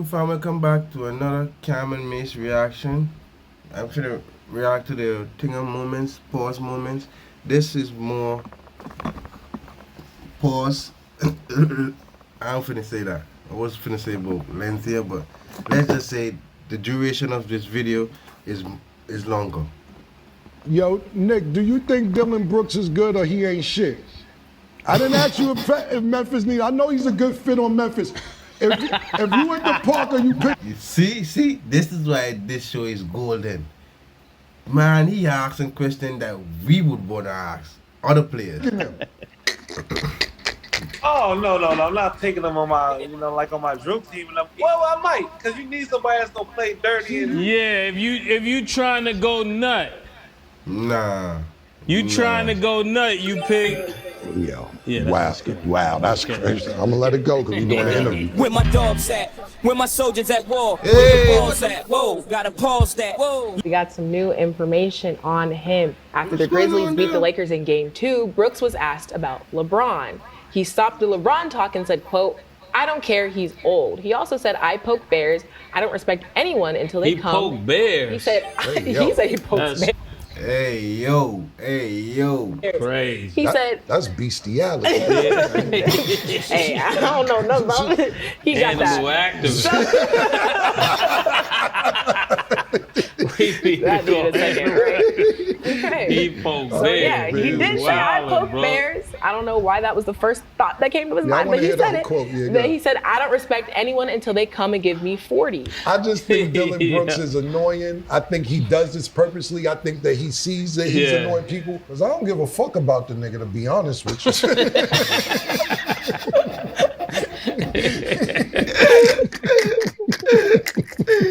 do, family? Come back to another Cam and Mace reaction. I'm gonna react to the thinger moments, pause moments. This is more pause. I'm finna say that. I was finna say about lengthier, but let's just say the duration of this video is longer. Yo, Nick, do you think Dylan Brooks is good or he ain't shit? I didn't ask you if Memphis needs. I know he's a good fit on Memphis. If you went to Parker, you pick. You see, this is why this show is golden. Man, he asking questions that we would want to ask other players. Oh no, I'm not taking them on my, like on my drill team. And well, I might, cause you need somebody that's gonna play dirty. Yeah, if you trying to go nut. Nah. You trying to go nut, you pick. Yo, Yeah, wow, that's crazy. I'm gonna let it go because we're doing the interview. Where my dogs at? Where my soldiers at war? Hey. Where the balls at? Whoa, gotta pause that. Whoa. We got some new information on him. After the Grizzlies beat the Lakers in Game 2, Brooks was asked about LeBron. He stopped the LeBron talk and said, quote, "I don't care, he's old." He also said, "I poke bears. I don't respect anyone until they come." He poke bears. He said, he pokes bears. Hey yo. Crazy. He said, That's bestiality. hey, I don't know nothing about it. He got Animal that. activist. That dude is taking right. He poke So bears. yeah, he did say, "I poke bears." I don't know why that was the first thought that came to his mind, but he said it. Quote. Yeah, Then he said, "I don't respect anyone until they come and give me 40." I just think Dylan Brooks is annoying. I think he does this purposely. I think that he sees that he's annoying people. Because I don't give a fuck about the nigga, to be honest with you.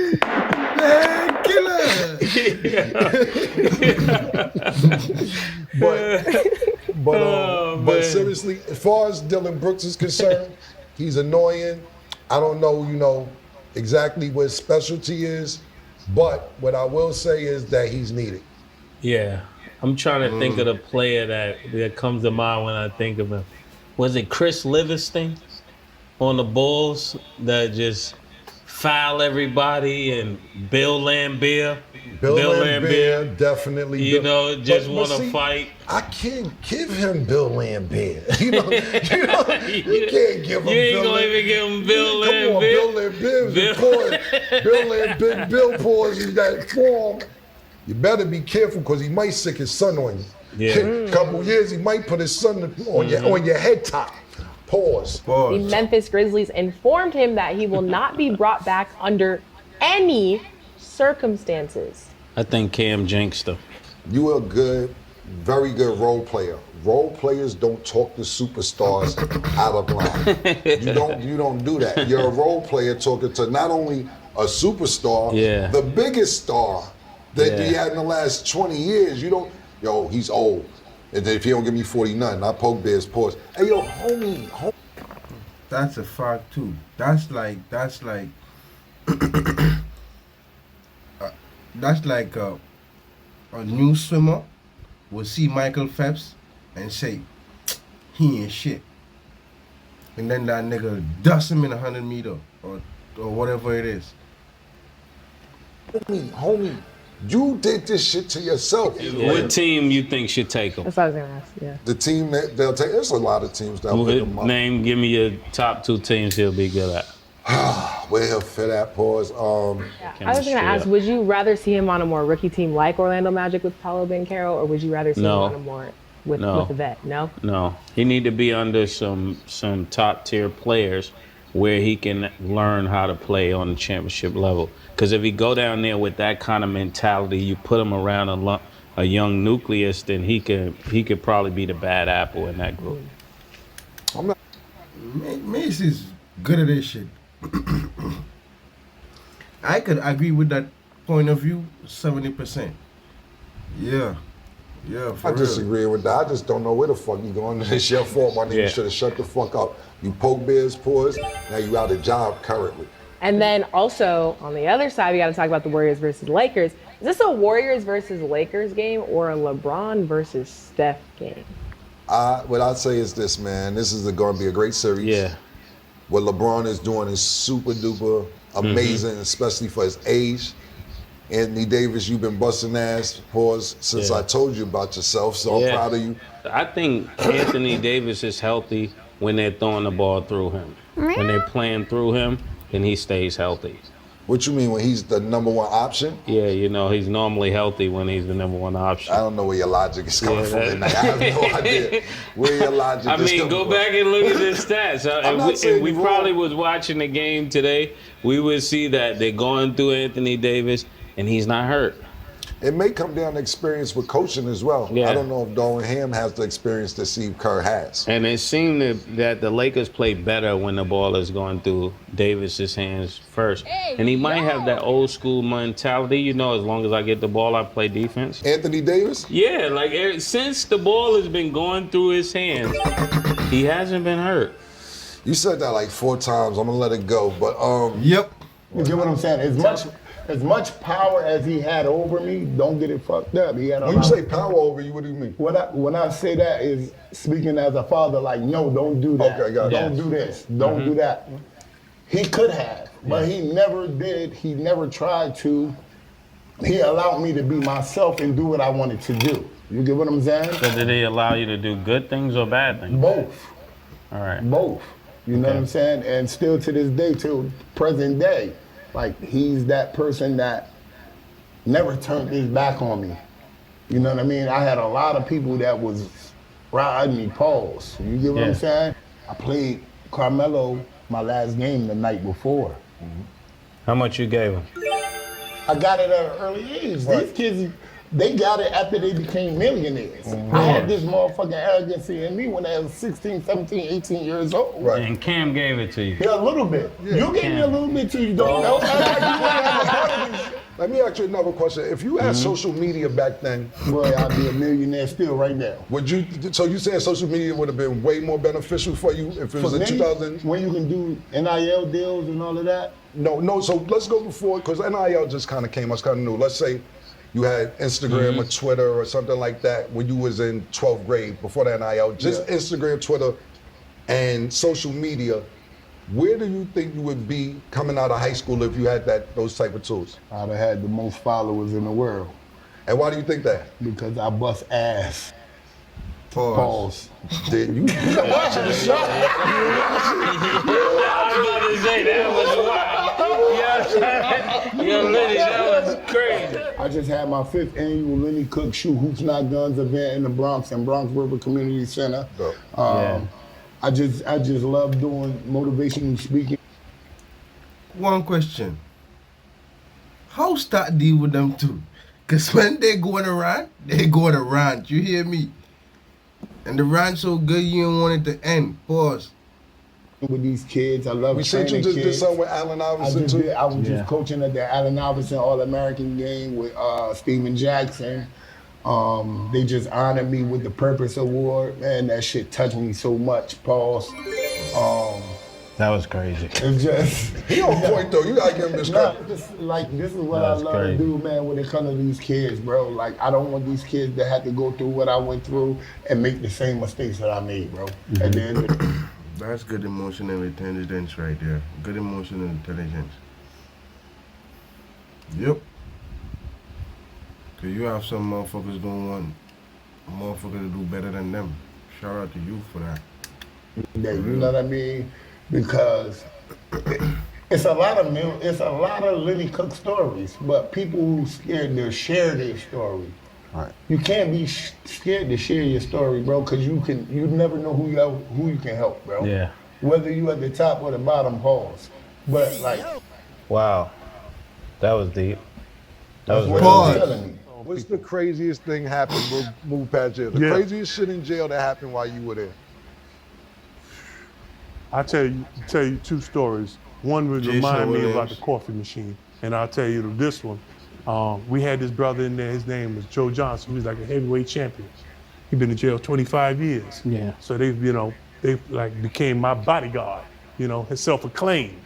Man, killer. But seriously, as far as Dylan Brooks is concerned, he's annoying. I don't know, exactly what his specialty is. But what I will say is that he's needed. Yeah. I'm trying to think of the player that comes to mind when I think of him. Was it Chris Livingston on the Bulls that just foul everybody, and Bill Laimbeer? Bill Laimbeer, definitely. You know, just But want to see, fight. I can't give him Bill Laimbeer. You can't give him You ain't Bill gonna Laimbeer. even give him Bill Come on, Laimbeer. Bill Laimbeer. Bill Laimbeer, Bill pours in that form. You better be careful because he might sick his son on you. Yeah. Couple years, he might put his son on your head top. Pause. The Memphis Grizzlies informed him that he will not be brought back under any circumstances. I think Cam jinxed him. You are good, very good role player. Role players don't talk to superstars out of line. You don't do that. You're a role player talking to not only a superstar, the biggest star that we had in the last 20 years. You don't, he's old. And then if he don't give me 40 nothing, I poke bears pause. Hey yo, homie. That's a fact too. That's like a new swimmer will see Michael Phelps and say, he ain't shit. And then that nigga dust him in 100 meter or whatever it is. Homie, you did this shit to yourself. What team you think should take him? That's what I was gonna ask, yeah. The team that they'll take, there's a lot of teams that'll pick him up. Give me your top 2 teams he'll be good at. Where he'll fit at, pause. I was gonna ask, would you rather see him on a more rookie team like Orlando Magic with Paolo Banchero, or would you rather see him on a more with a vet? No, he need to be under some top tier players where he can learn how to play on the championship level. Because if he go down there with that kind of mentality, you put him around a young nucleus, then he could probably be the bad apple in that group. Mace is good at this shit. I could agree with that point of view 70%. Yeah, for I real. disagree with that. I just don't know where the fuck you going. It's your fault, my nigga. You should have shut the fuck up. You poke bears, pause. Now you out of job currently. And then also on the other side, we got to talk about the Warriors versus Lakers. Is this a Warriors versus Lakers game or a LeBron versus Steph game? What I'd say is this, man. This is going to be a great series. Yeah. what LeBron is doing is super duper amazing, especially for his age. Anthony Davis, you've been busting ass, pause, since Yeah. I told you about yourself, so I'm Yeah. proud of you. I think Anthony Davis is healthy when they're throwing the ball through him. When they're playing through him, then he stays healthy. What you mean when he's the number one option? Yeah, you know, he's normally healthy when he's the number one option. I don't know where your logic is coming from. that- Tonight. I have no idea where your logic I is mean, coming go from. back and look at the stats. I'm not saying If we you're probably wrong. was watching the game today, we would see that they're going through Anthony Davis, and he's not hurt. It may come down to experience with coaching as well. Yeah. I don't know if Darwin Ham has the experience that Steve Kerr has. And it seemed that the Lakers play better when the ball is going through Davis's hands first. And he might have that old school mentality, you know, as long as I get the ball, I play defense. Anthony Davis? Yeah, like since the ball has been going through his hands, he hasn't been hurt. You said that like 4 times. I'm gonna let it go. But Yep. You get what I'm saying? As much power as he had over me, don't get it fucked up. He had a when you lot- say power over you, what do you mean? when I say that is speaking as a father, like, no, don't do that. Okay, got it. Don't do this. Don't do that. He could have, but he never did. He never tried to. He allowed me to be myself and do what I wanted to do. You get what I'm saying? So did he allow you to do good things or bad things? Both. All right. Both. You know what I'm saying? And still to this day, till present day, like, he's that person that never turned his back on me. You know what I mean? I had a lot of people that was riding me, pause. You get what Yeah. I'm saying? I played Carmelo my last game the night before. How much you gave him? I got it at an early age. These kids, they got it after they became millionaires. I had this motherfucking arrogancy in me when I was 16, 17, 18 years old. Right. And Cam gave it to you. Yeah, a little bit. You gave me a little bit too. You don't know. Act like you wanna have a part of this shit. Let me ask you another question. If you had social media back then, Boy, I'd be a millionaire still right now. would you? So you saying social media would have been way more beneficial for you if it was For in me, 2000? when you can do NIL deals and all of that, No. So let's go before, because NIL just kind of came. I was kind of new. Let's say you had Instagram or Twitter or something like that when you was in 12th grade before the NIL. Just Yeah. Instagram, Twitter, and social media. Where do you think you would be coming out of high school if you had those type of tools? I'd have had the most followers in the world And why do you think that? because I bust ass. Pause. Pause. Did you? Watching the show. I was about to say that was wild. Yo, Liddy, that was crazy. I just had my 5th annual Lenny Cook Shoot Hoops Not Guns event in the Bronx and Bronx River Community Center. Dope. I just love doing motivational speaking. One question. How's that deal with them two? Because when they're going around, you hear me? And the rant so good you don't want it to end. Pause. With these kids, I love We said training you just did kids. something with Allen I Iverson just too. did. I was just coaching at the Allen Iverson All-American game with Steven Jackson. They just honored me with the Purpose Award. Man, that shit touched me so much. Pause. That was crazy. It's just. He on point though. You gotta give him this Nah, credit. this is what That's I love crazy. to do, man, when it comes to these kids, bro. Like, I don't want these kids to have to go through what I went through and make the same mistakes that I made, bro. At the end of the That's good emotional intelligence right there. Good emotional intelligence. Yep. Cause you have some motherfuckers don't want a motherfucker to do better than them. Shout out to you for that. day, you know what I mean? Because it's a lot of Lenny Cook stories, but people who scared to share their story. Right. You can't be scared to share your story, bro, because you never know who you can help, bro. Yeah. Whether you at the top or the bottom, pause. But like, Wow. That was deep. That was what real I'm deep. telling you. What's the craziest thing happened? We'll move past jail. The Yeah. craziest shit in jail that happened while you were there. I'll tell you 2 stories. One would Jason remind me about Williams. the coffee machine, and I'll tell you this one. We had this brother in there. His name was Joe Johnson. He was like a heavyweight champion. He'd been in jail 25 years. Yeah. So they like became my bodyguard. His self-acclaimed.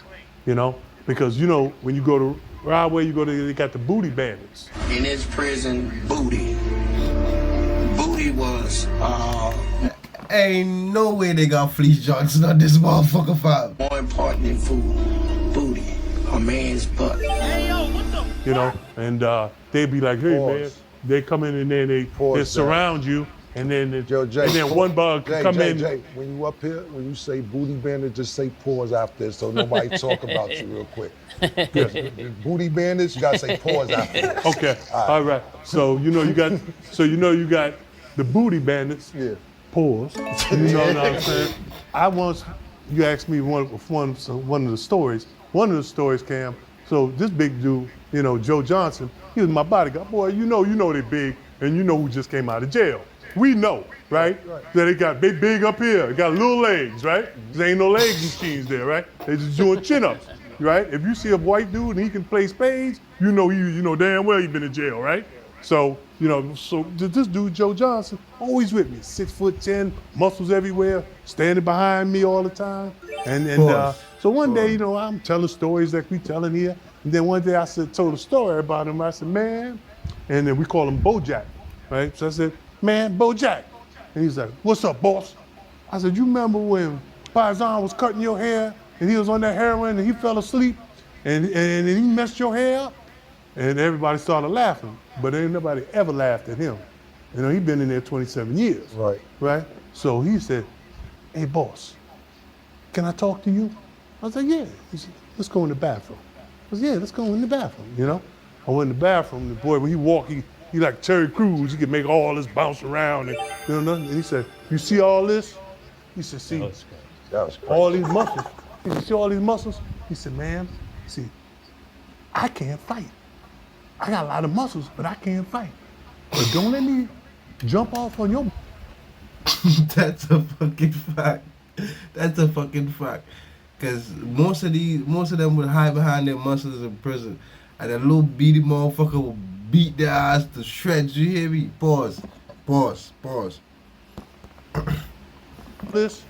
Because when you go to Broadway, they got the booty bandits. In his prison, Booty was Ain't no way they got Fleece Johnson on this motherfucker, fam. one important than food. Booty. A man's butt. You know, and they'd be like, hey, man. They come in and then they surround you, and then one bug come in. Jay, when you up here, when you say booty bandit, just say pause after this so nobody talk about you real quick. Booty bandits, you gotta say pause after this. Okay, all right. So you know you got the booty bandits. Yeah. Pause. You know what I'm saying? You asked me one of the stories. One of the stories, Cam. So this big dude, you know, Joe Johnson, he was my bodyguard. Boy, you know they big, and you know who just came out of jail. We know, right? That they big up here, they got little legs, right? There ain't no leg machines there, right? They just doing chin-ups, right? If you see a white dude and he can play spades, you know damn well he been in jail, right? So, this dude, Joe Johnson, always with me, 6'10", muscles everywhere, standing behind me all the time. So one day, I'm telling stories like we telling here. And then one day I told a story about him. I said, man, and then we call him Bojack, right? So I said, man, Bojack. And he's like, what's up, boss? I said, you remember when Paisan was cutting your hair and he was on that heroin and he fell asleep and he messed your hair up? And everybody started laughing, but ain't nobody ever laughed at him. He been in there 27 years. Right? So he said, hey, boss, can I talk to you? I was like, yeah. He said, let's go in the bathroom. I said, yeah, let's go in the bathroom, I went in the bathroom, and boy, when he walked, he like Terry Crews, he could make all this bounce around, and he said, you see all this? He said, see, That was all these muscles. He said, see all these muscles? He said, man, see, I can't fight. I got a lot of muscles, but I can't fight. But don't let me jump off on your... That's a fucking fact. That's a fucking fact. Because most of them would hide behind their muscles in prison. And that little beady motherfucker will beat their ass to shreds. You hear me? Pause. This,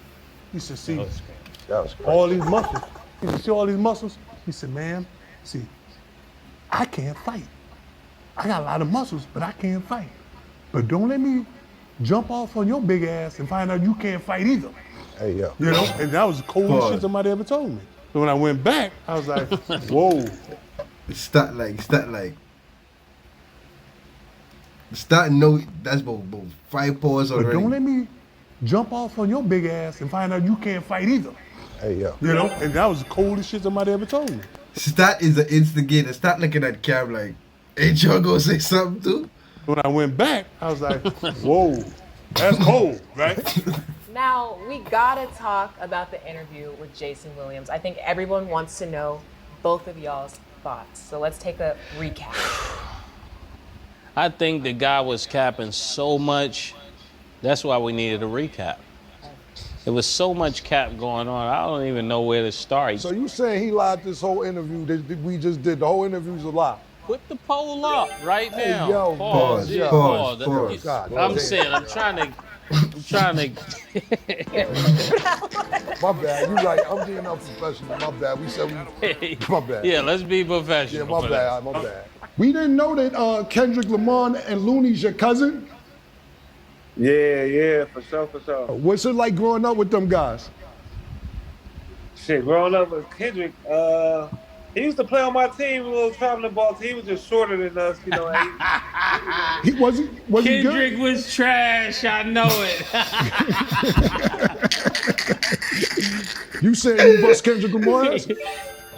he said, see, That was crazy. all these muscles. He said, see all these muscles? He said, man, see, I can't fight. I got a lot of muscles, but I can't fight. But don't let me jump off on your big ass and find out you can't fight either. Hey, yo. And that was the coldest shit somebody ever told me. So when I went back, I was like, whoa. Start no, that's about 5 paws already. But don't let me jump off on your big ass and find out you can't fight either. Hey, yo. And that was the coldest shit somebody ever told me. Stat is an instigator. Start looking at Cam like, ain't y'all gonna say something too? When I went back, I was like, whoa, that's cold, right? Now, we gotta talk about the interview with Jason Williams. I think everyone wants to know both of y'all's thoughts. So let's take a recap. I think the guy was capping so much. That's why we needed a recap. There was so much cap going on. I don't even know where to start. So you saying he lied this whole interview that we just did? The whole interview's a lie. Put the poll up right now. Hey, yo, pause. God, I'm saying, I'm trying to. My bad. You right. I'm being unprofessional. My bad. We said we. My bad. Yeah, let's be professional. Yeah, my bad. My bad. We didn't know that Kendrick Lamar and Looney's your cousin. Yeah, for sure. What's it like growing up with them guys? Shit, growing up with Kendrick, he used to play on my team, a little traveling ball team. He was just shorter than us, He was he Kendrick good? was trash, I know it. You saying you bust Kendrick Lamar?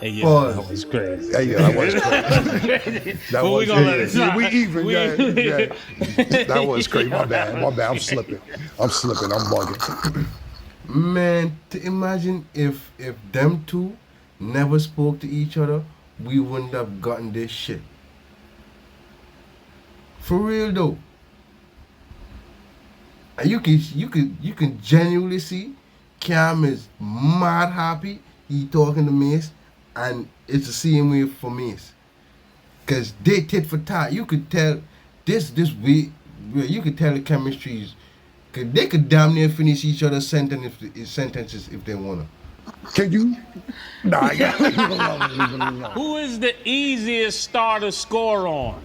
Hey, yeah, Pause. that was crazy. Hey, yeah, that was crazy. But we gonna let it slide. Yeah, we even. Yeah. That was crazy. My bad. I'm slipping. I'm bugging. Man, to imagine if them two never spoke to each other, we wouldn't have gotten this shit. For real though. And you can genuinely see Cam is mad happy he talking to Mase, and it's the same way for Mase. Cause they tit for tat. You could tell this way, you could tell the chemistries. Cause they could damn near finish each other's sentences if they wanna. Can you? Nah, yeah. Who is the easiest star to score on?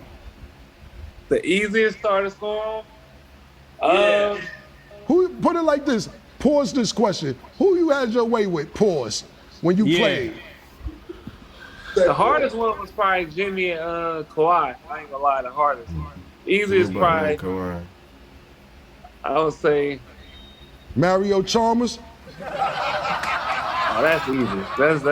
The easiest star to score on? Who put it like this? Pause this question. Who you had your way with? Pause. when you Yeah. played? The hardest one was probably Jimmy and Kawhi. I ain't gonna lie, the hardest. Easiest probably, I would say, Mario Chalmers? oh, that's easy. That's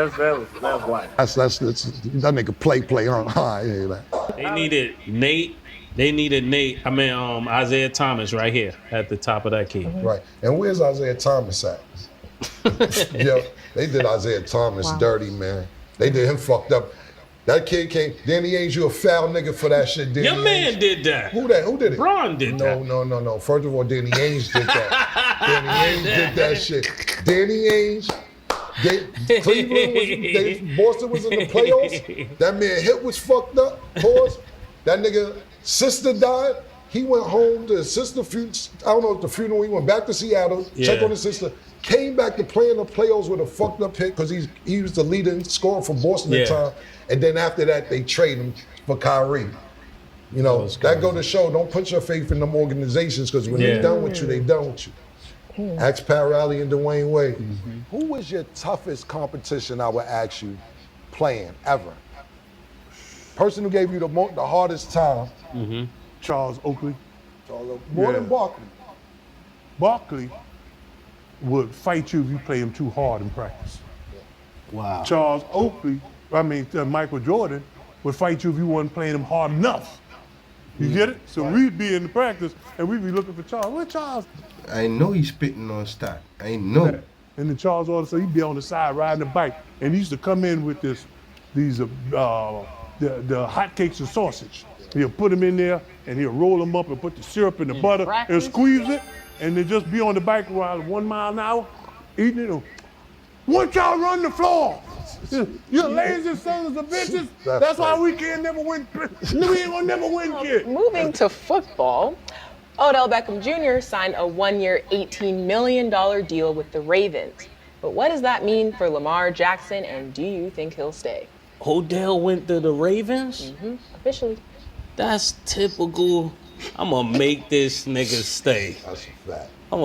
light. That's that nigga play, huh? I hear that. They needed Nate. Isaiah Thomas right here at the top of that key. Right. And where's Isaiah Thomas at? Yo, they did Isaiah Thomas dirty, man. They did him fucked up. That kid came. Danny Ainge, you a foul nigga for that shit. Danny Your man did that. Who did it? Braun did that. No. First of all, Danny Ainge did that. Danny Ainge did that shit. Danny Ainge. Boston was in the playoffs. That man hip was fucked up. Pause. That nigga sister died. He went home to his sister. I don't know if the funeral. He went back to Seattle, checked on his sister. Came back to play in the playoffs with a fucked up hit because he was the leading scorer for Boston at the time. And then after that, they trade him for Kyrie. You know, that go to show, don't put your faith in them organizations because when they done with you, they done with you. Ask Pat Riley and Dwayne Wade. Who was your toughest competition, I would ask you, playing ever? Person who gave you the hardest time. Charles Oakley. More than Barkley. Barkley would fight you if you play him too hard in practice. Wow. Charles Oakley, Michael Jordan, would fight you if you wasn't playing him hard enough. You get it? So we'd be in the practice and we'd be looking for Charles. Where Charles? I know he's spitting on stock. I know. And then Charles also, he'd be on the side riding a bike, and he used to come in with the hotcakes and sausage. He'll put them in there, and he'll roll them up and put the syrup and the butter and squeeze it, and then just be on the bike while 1 mile an hour, eating it. Once y'all run the floor, you lazy sons of bitches. That's why we can't never win. We ain't gonna never win, kid. Moving to football, Odell Beckham Jr. signed a 1-year, $18 million deal with the Ravens. But what does that mean for Lamar Jackson, and do you think he'll stay? Odell went to the Ravens? Officially. That's typical. I'm gonna make this nigga stay. That's a fact. I'm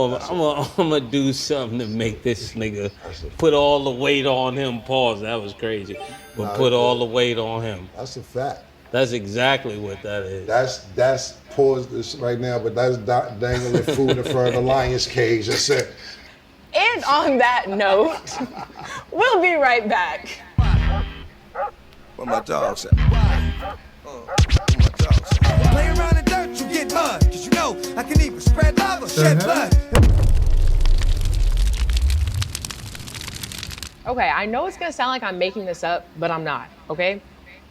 gonna do something to make this nigga put all the weight on him. Pause. That was crazy. But put all the weight on him. That's a fact. That's exactly what that is. That's pause this right now, but that's dangling food in front of the lion's cage. That's it. And on that note, we'll be right back. Where my dogs at? Play around in dirt, you get mud. Cause you know I can either spread love or shed blood. Okay, I know it's gonna sound like I'm making this up, but I'm not, okay?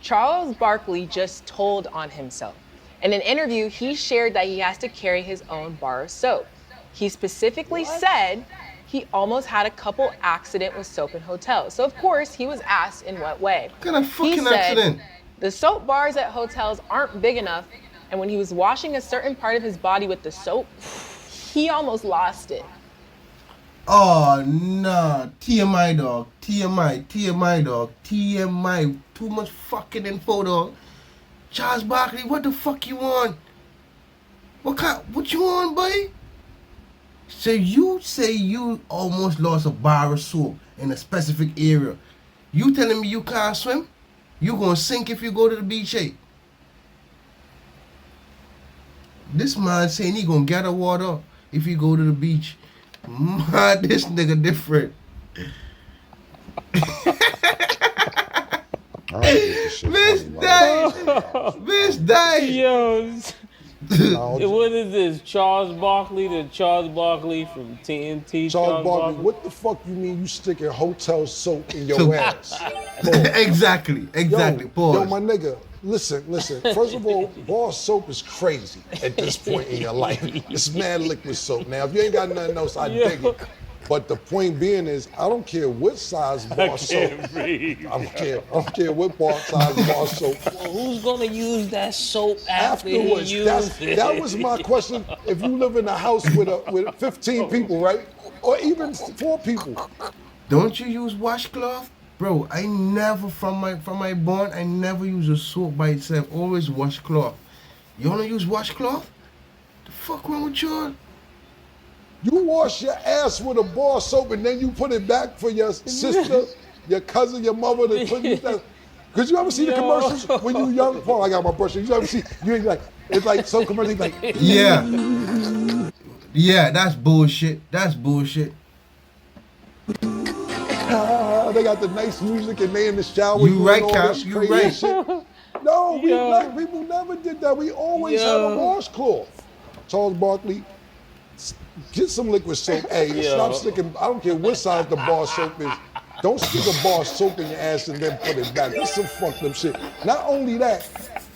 Charles Barkley just told on himself. In an interview, he shared that he has to carry his own bar of soap. He specifically said he almost had a couple accident with soap in hotels. So of course, he was asked in what way. What kind of fucking He said, accident? the soap bars at hotels aren't big enough, and when he was washing a certain part of his body with the soap, he almost lost it. Oh, nah. TMI, dog. TMI, dog. TMI. Too much fucking info, dog. Charles Barkley, what the fuck you want? What you want, buddy? So you say you almost lost a bar of soap in a specific area. You telling me you can't swim? You gonna sink if you go to the beach, eh? This man saying he gonna gather water if you go to the beach. Man, this nigga different. Miss Dice. Yo. What is this? Charles Barkley, the Charles Barkley from TNT? Charles Barkley, what the fuck you mean you sticking hotel soap in your ass? Exactly. Pause. Yo, my nigga, listen. First of all, bar soap is crazy at this point in your life. It's mad liquid soap. Now, if you ain't got nothing else, I dig it. But the point being is, I don't care what size bar soap. I don't care what size bar soap. Well, who's gonna use that soap Afterwards? That was my question. If you live in a house with 15 people, right, or even 4 people, don't you use washcloth? Bro, I never, from my born, I never use a soap by itself. Always washcloth. You wanna use washcloth? The fuck wrong with you? You wash your ass with a bar soap and then you put it back for your sister your cousin, your mother, the put you that. Cause you ever see the commercials when you young? Paul, I got my brush. You ever see? You ain't like it's like some commercials like Yeah. Yeah, that's bullshit. That's bullshit. they got the nice music and they in the shower. You doing right, all Cap. this You crazy right. shit. No, we Yo. black people never did that. We always had a washcloth. Charles Barkley, get some liquid soap. Hey, stop sticking. I don't care what size the bar soap is. Don't stick a bar of soap in your ass and then put it back. That's some fucked up shit. Not only that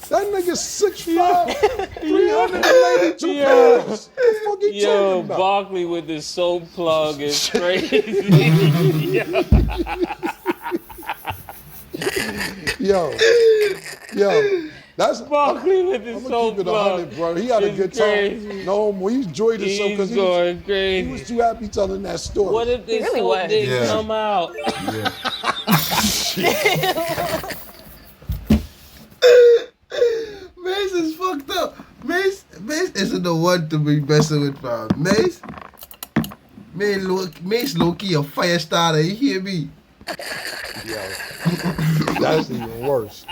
nigga's 6'5", 392 pounds. What the fuck you talking about? Barkley with the soap plug is crazy. Yo. That's Barkley with the I'm gonna soap keep it plug. 100, bro. He had a It's good crazy. time. No, he enjoyed himself because He's going he crazy. was too happy telling that story. What if this really soap was. didn't Yeah. come out? Mace is fucked up. Mace isn't the one to be messing with, fam. Mace low-key a fire starter. You hear me? Yo, that's even worse.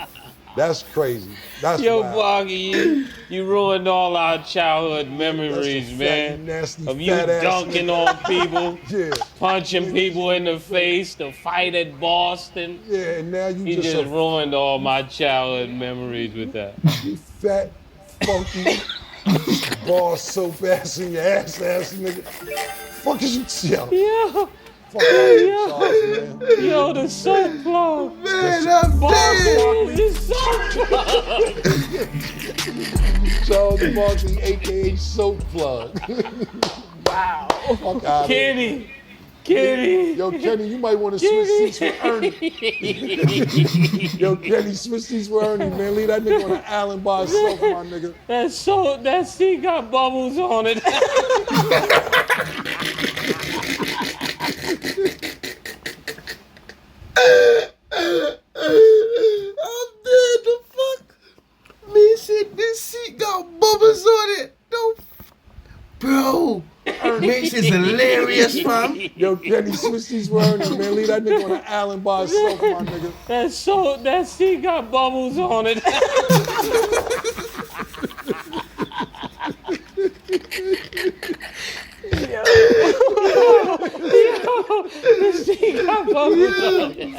That's crazy. That's Yo, wild. Barkley, you ruined all our childhood That's memories, a fat, man. nasty, Of you fat-ass dunking nigga. on people, Yeah. punching people in the face, the fight at Boston. Yeah, and now You you just just ruined all my childhood memories with that. you fat, funky, bar soap ass in your ass nigga. Fuck is you, yo. Yo, Fuck out of here, Charles, man. yo, the soap plug. Man, I'm dead. The soap plug. Charles Barkley, a.k.a. Soap Plug. Wow. Fuck out of here. Kenny. Yo, Kenny, you might want to switch seats with Ernie. Yo, Kenny, switch seats with Ernie, man. Leave that nigga on the island by himself, my nigga. That seat got bubbles on it. I'm dead. The fuck? Me said this seat got bubbles on it. No, bro. Mace is hilarious, fam. Yo, Kenny, switch seats with Ernie, man. Leave that nigga on the island by himself, my nigga. That seat got bubbles on it. The seat got bubbles on it.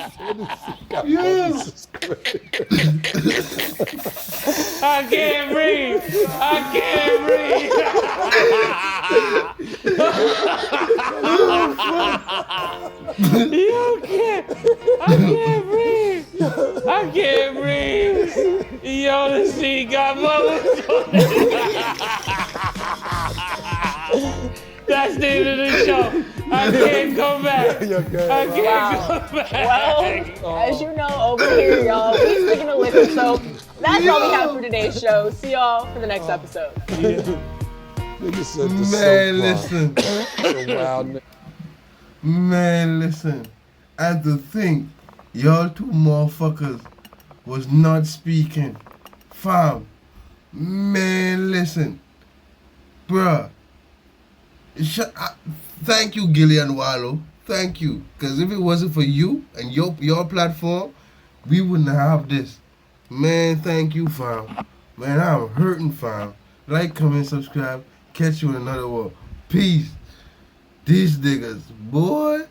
I can't breathe. I can't breathe. I can't breathe. I can't breathe. Yo, the seat got bubbles on it. That's the end of the show. I can't come back. I can't come back. Well, as you know, over here, y'all, we sticking to liquid soap. That's all we have for today's show. See y'all for the next episode. Nigga said the Man, listen. Man, listen. And to think, y'all two motherfuckers was not speaking. Fam. Man, listen. Bruh. Thank you, Gillian Wallow. Thank you. Because if it wasn't for you and your platform, we wouldn't have this. Man, thank you, fam. Man, I'm hurting, fam. Like, comment, subscribe. Catch you in another one. Peace. These niggas, boy.